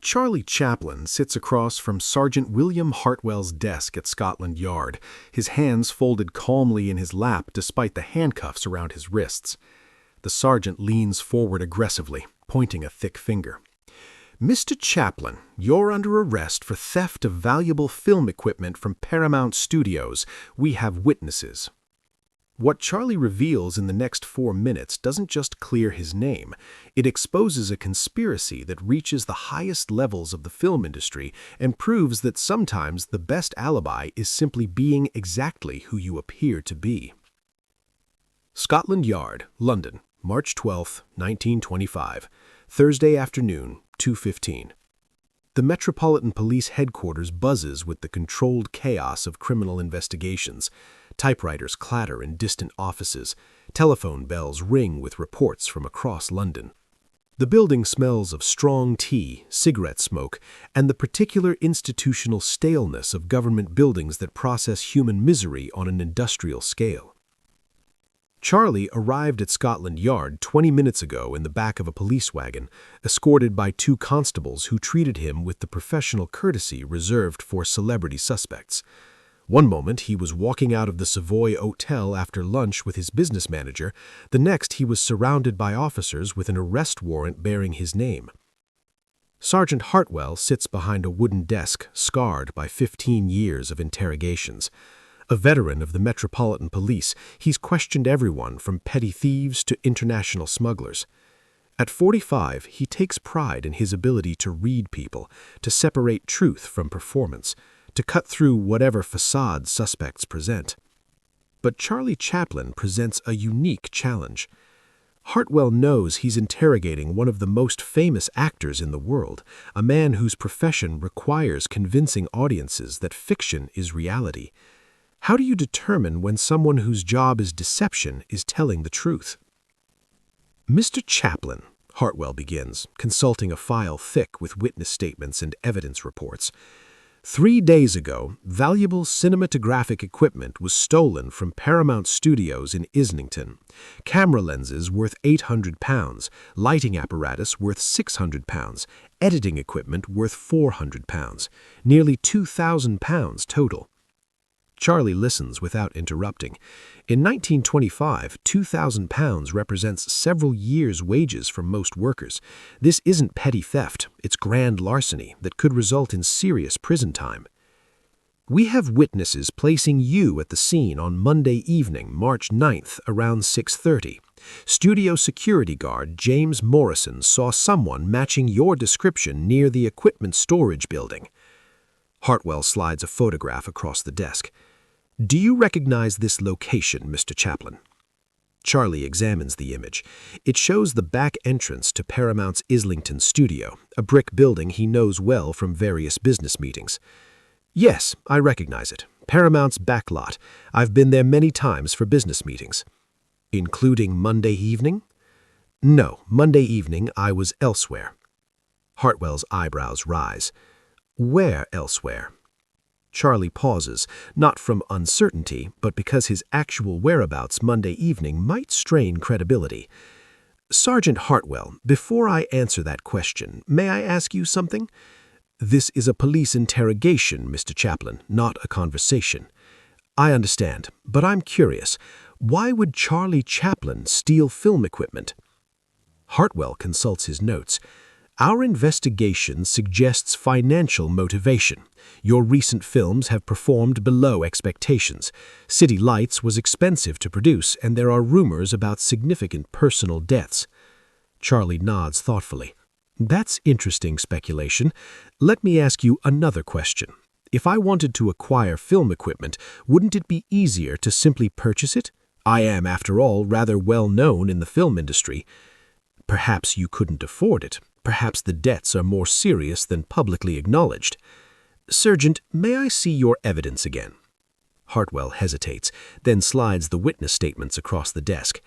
Charlie Chaplin sits across from Sergeant William Hartwell's desk at Scotland Yard, his hands folded calmly in his lap despite the handcuffs around his wrists. The sergeant leans forward aggressively, pointing a thick finger. "Mr. Chaplin, you're under arrest for theft of valuable film equipment from Paramount Studios. We have witnesses." What Charlie reveals in the next 4 minutes doesn't just clear his name. It exposes a conspiracy that reaches the highest levels of the film industry and proves that sometimes the best alibi is simply being exactly who you appear to be. Scotland Yard, London, March 12, 1925. Thursday afternoon, 2:15. The Metropolitan Police headquarters buzzes with the controlled chaos of criminal investigations. Typewriters clatter in distant offices. Telephone bells ring with reports from across London. The building smells of strong tea, cigarette smoke, and the particular institutional staleness of government buildings that process human misery on an industrial scale. Charlie arrived at Scotland Yard 20 minutes ago in the back of a police wagon, escorted by 2 constables who treated him with the professional courtesy reserved for celebrity suspects. One moment he was walking out of the Savoy Hotel after lunch with his business manager, the next he was surrounded by officers with an arrest warrant bearing his name. Sergeant Hartwell sits behind a wooden desk scarred by 15 years of interrogations. A veteran of the Metropolitan Police, he's questioned everyone from petty thieves to international smugglers. At 45, he takes pride in his ability to read people, to separate truth from performance, to cut through whatever facade suspects present. But Charlie Chaplin presents a unique challenge. Hartwell knows he's interrogating one of the most famous actors in the world, a man whose profession requires convincing audiences that fiction is reality. How do you determine when someone whose job is deception is telling the truth? "Mr. Chaplin," Hartwell begins, consulting a file thick with witness statements and evidence reports. "3 days ago, valuable cinematographic equipment was stolen from Paramount Studios in Islington. Camera lenses worth £800, lighting apparatus worth £600, editing equipment worth £400, nearly £2,000 total." Charlie listens without interrupting. In 1925, £2,000 represents several years' wages for most workers. This isn't petty theft, it's grand larceny that could result in serious prison time. "We have witnesses placing you at the scene on Monday evening, March 9th, around 6:30. Studio security guard James Morrison saw someone matching your description near the equipment storage building." Hartwell slides a photograph across the desk. "Do you recognize this location, Mr. Chaplin?" Charlie examines the image. It shows the back entrance to Paramount's Islington studio, a brick building he knows well from various business meetings. "Yes, I recognize it. Paramount's back lot. I've been there many times for business meetings." "Including Monday evening?" "No, Monday evening I was elsewhere." Hartwell's eyebrows rise. "Where elsewhere?" Charlie pauses, not from uncertainty, but because his actual whereabouts Monday evening might strain credibility. "Sergeant Hartwell, before I answer that question, may I ask you something? This is a police interrogation, Mr. Chaplin, not a conversation." "I understand, but I'm curious. Why would Charlie Chaplin steal film equipment?" Hartwell consults his notes. "Our investigation suggests financial motivation. Your recent films have performed below expectations. City Lights was expensive to produce, and there are rumors about significant personal deaths." Charlie nods thoughtfully. "That's interesting speculation. Let me ask you another question. If I wanted to acquire film equipment, wouldn't it be easier to simply purchase it? I am, after all, rather well known in the film industry." "Perhaps you couldn't afford it. Perhaps the debts are more serious than publicly acknowledged." "Sergeant, may I see your evidence again?" Hartwell hesitates, then slides the witness statements across the desk.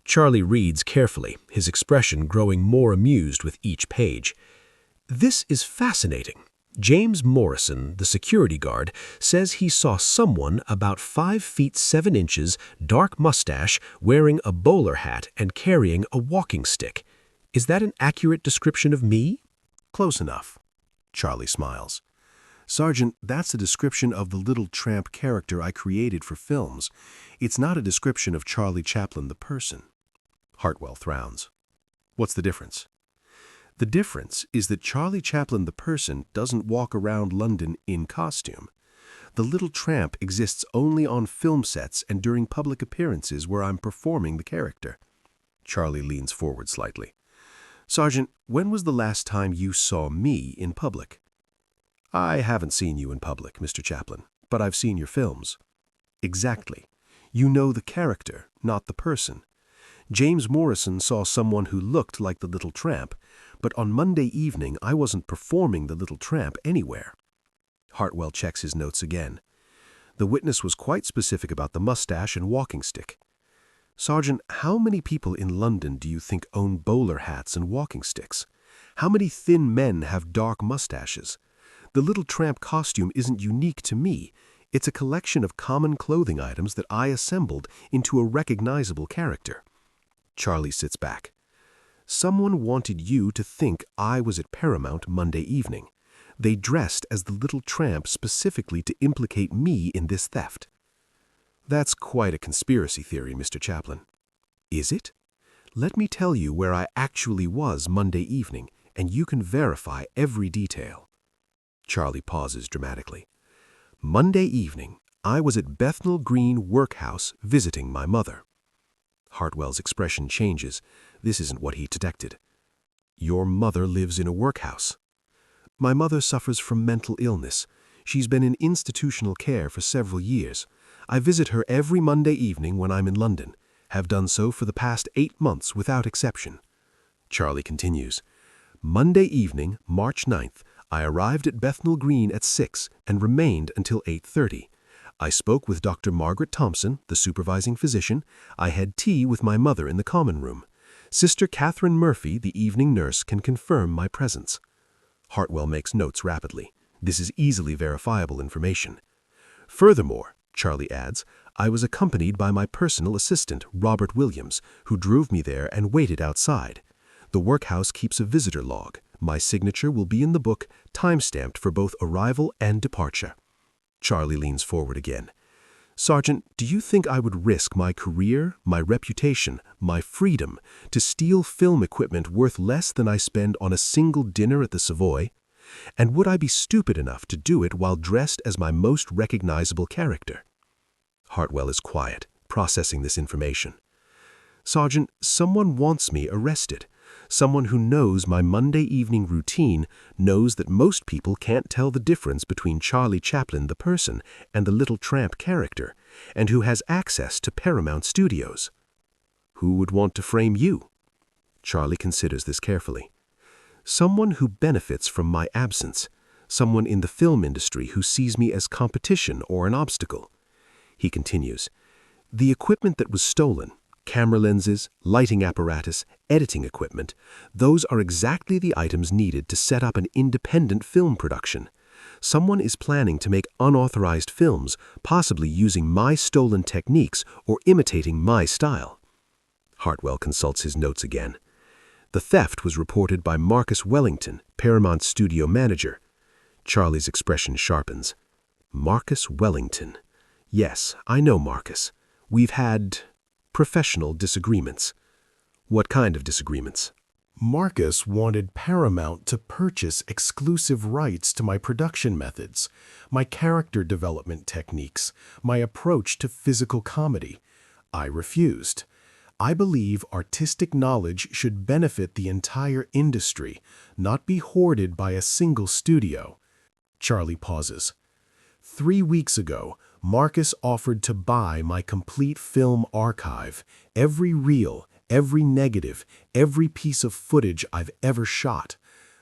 Charlie reads carefully, his expression growing more amused with each page. "This is fascinating. James Morrison, the security guard, says he saw someone about 5 feet 7 inches, dark mustache, wearing a bowler hat and carrying a walking stick. Is that an accurate description of me?" "Close enough." Charlie smiles. Sergeant, that's a description of the little tramp character I created for films. It's not a description of Charlie Chaplin the person. Hartwell frowns. What's the difference? The difference is that Charlie Chaplin the person doesn't walk around London in costume. The little tramp exists only on film sets and during public appearances where I'm performing the character. Charlie leans forward slightly. Sergeant, when was the last time you saw me in public? I haven't seen you in public, Mr. Chaplin, but I've seen your films. Exactly. You know the character, not the person. James Morrison saw someone who looked like the little tramp, but on Monday evening I wasn't performing the little tramp anywhere. Hartwell checks his notes again. The witness was quite specific about the mustache and walking stick. Sergeant, how many people in London do you think own bowler hats and walking sticks? How many thin men have dark mustaches? The little tramp costume isn't unique to me. It's a collection of common clothing items that I assembled into a recognizable character. Charlie sits back. Someone wanted you to think I was at Paramount Monday evening. They dressed as the little tramp specifically to implicate me in this theft. That's quite a conspiracy theory, Mr. Chaplin. Is it? Let me tell you where I actually was Monday evening, and you can verify every detail. Charlie pauses dramatically. Monday evening, I was at Bethnal Green Workhouse visiting my mother. Hartwell's expression changes. This isn't what he detected. Your mother lives in a workhouse. My mother suffers from mental illness. She's been in institutional care for several years. I visit her every Monday evening when I'm in London, have done so for the past 8 months without exception. Charlie continues. Monday evening, March 9th, I arrived at Bethnal Green at 6 and remained until 8:30. I spoke with Dr. Margaret Thompson, the supervising physician. I had tea with my mother in the common room. Sister Catherine Murphy, the evening nurse, can confirm my presence. Hartwell makes notes rapidly. This is easily verifiable information. Furthermore, Charlie adds, I was accompanied by my personal assistant, Robert Williams, who drove me there and waited outside. The workhouse keeps a visitor log. My signature will be in the book, time-stamped for both arrival and departure. Charlie leans forward again. Sergeant, do you think I would risk my career, my reputation, my freedom to steal film equipment worth less than I spend on a single dinner at the Savoy? And would I be stupid enough to do it while dressed as my most recognizable character? Hartwell is quiet, processing this information. Sergeant, someone wants me arrested. Someone who knows my Monday evening routine knows that most people can't tell the difference between Charlie Chaplin the person and the little tramp character, and who has access to Paramount Studios. Who would want to frame you? Charlie considers this carefully. Someone who benefits from my absence, someone in the film industry who sees me as competition or an obstacle. He continues, the equipment that was stolen, camera lenses, lighting apparatus, editing equipment, those are exactly the items needed to set up an independent film production. Someone is planning to make unauthorized films, possibly using my stolen techniques or imitating my style. Hartwell consults his notes again. The theft was reported by Marcus Wellington, Paramount Studio manager. Charlie's expression sharpens. Marcus Wellington. Yes, I know Marcus. We've had professional disagreements. What kind of disagreements? Marcus wanted Paramount to purchase exclusive rights to my production methods, my character development techniques, my approach to physical comedy. I refused. I believe artistic knowledge should benefit the entire industry, not be hoarded by a single studio. Charlie pauses. 3 weeks ago, Marcus offered to buy my complete film archive, every reel, every negative, every piece of footage I've ever shot.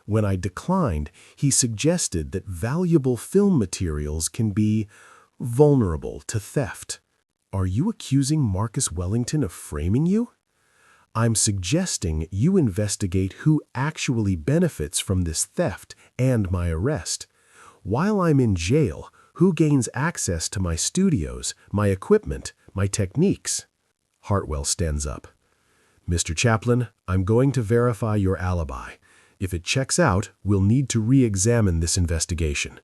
When I declined, he suggested that valuable film materials can be vulnerable to theft. Are you accusing Marcus Wellington of framing you? I'm suggesting you investigate who actually benefits from this theft and my arrest. While I'm in jail, who gains access to my studios, my equipment, my techniques? Hartwell stands up. Mr. Chaplin, I'm going to verify your alibi. If it checks out, we'll need to re-examine this investigation.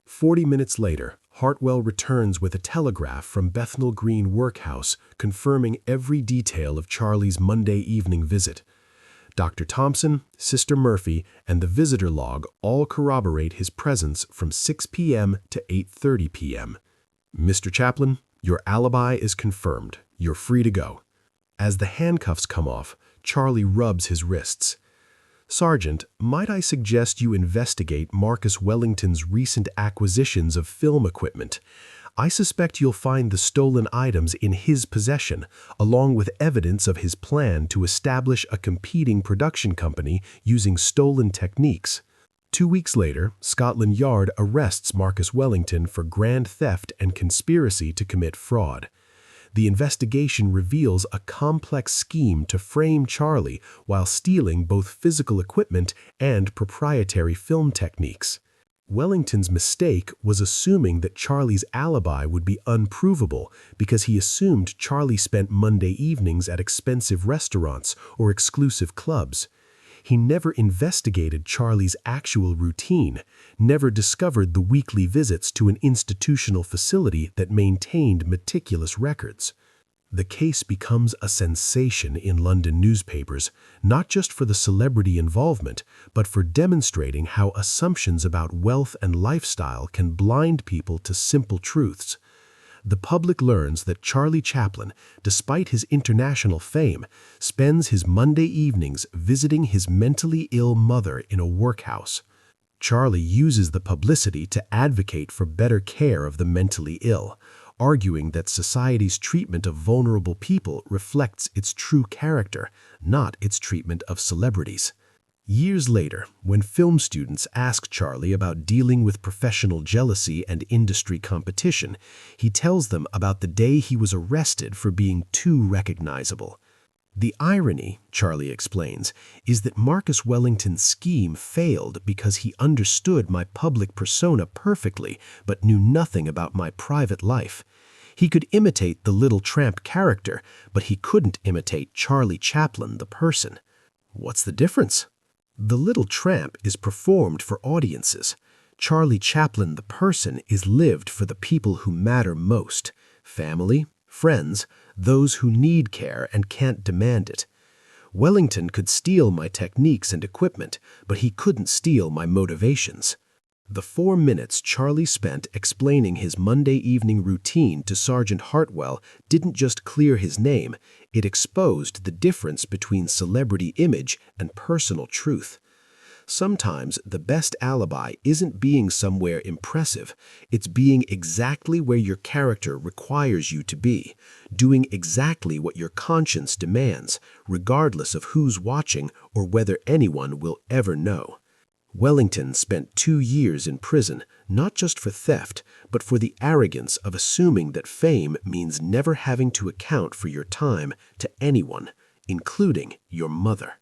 40 minutes later, Hartwell returns with a telegraph from Bethnal Green Workhouse confirming every detail of Charlie's Monday evening visit. Dr. Thompson, Sister Murphy, and the visitor log all corroborate his presence from 6 p.m. to 8:30 p.m. Mr. Chaplin, your alibi is confirmed. You're free to go. As the handcuffs come off, Charlie rubs his wrists. Sergeant, might I suggest you investigate Marcus Wellington's recent acquisitions of film equipment? I suspect you'll find the stolen items in his possession, along with evidence of his plan to establish a competing production company using stolen techniques. 2 weeks later, Scotland Yard arrests Marcus Wellington for grand theft and conspiracy to commit fraud. The investigation reveals a complex scheme to frame Charlie while stealing both physical equipment and proprietary film techniques. Wellington's mistake was assuming that Charlie's alibi would be unprovable because he assumed Charlie spent Monday evenings at expensive restaurants or exclusive clubs. He never investigated Charlie's actual routine, never discovered the weekly visits to an institutional facility that maintained meticulous records. The case becomes a sensation in London newspapers, not just for the celebrity involvement, but for demonstrating how assumptions about wealth and lifestyle can blind people to simple truths. The public learns that Charlie Chaplin, despite his international fame, spends his Monday evenings visiting his mentally ill mother in a workhouse. Charlie uses the publicity to advocate for better care of the mentally ill, arguing that society's treatment of vulnerable people reflects its true character, not its treatment of celebrities. Years later, when film students ask Charlie about dealing with professional jealousy and industry competition, he tells them about the day he was arrested for being too recognizable. The irony, Charlie explains, is that Marcus Wellington's scheme failed because he understood my public persona perfectly but knew nothing about my private life. He could imitate the little tramp character, but he couldn't imitate Charlie Chaplin, the person. What's the difference? The Little Tramp is performed for audiences. Charlie Chaplin, the person, is lived for the people who matter most: family, friends, those who need care and can't demand it. Wellington could steal my techniques and equipment, but he couldn't steal my motivations. The 4 minutes Charlie spent explaining his Monday evening routine to Sergeant Hartwell didn't just clear his name, it exposed the difference between celebrity image and personal truth. Sometimes the best alibi isn't being somewhere impressive, it's being exactly where your character requires you to be, doing exactly what your conscience demands, regardless of who's watching or whether anyone will ever know. Wellington spent 2 years in prison, not just for theft, but for the arrogance of assuming that fame means never having to account for your time to anyone, including your mother.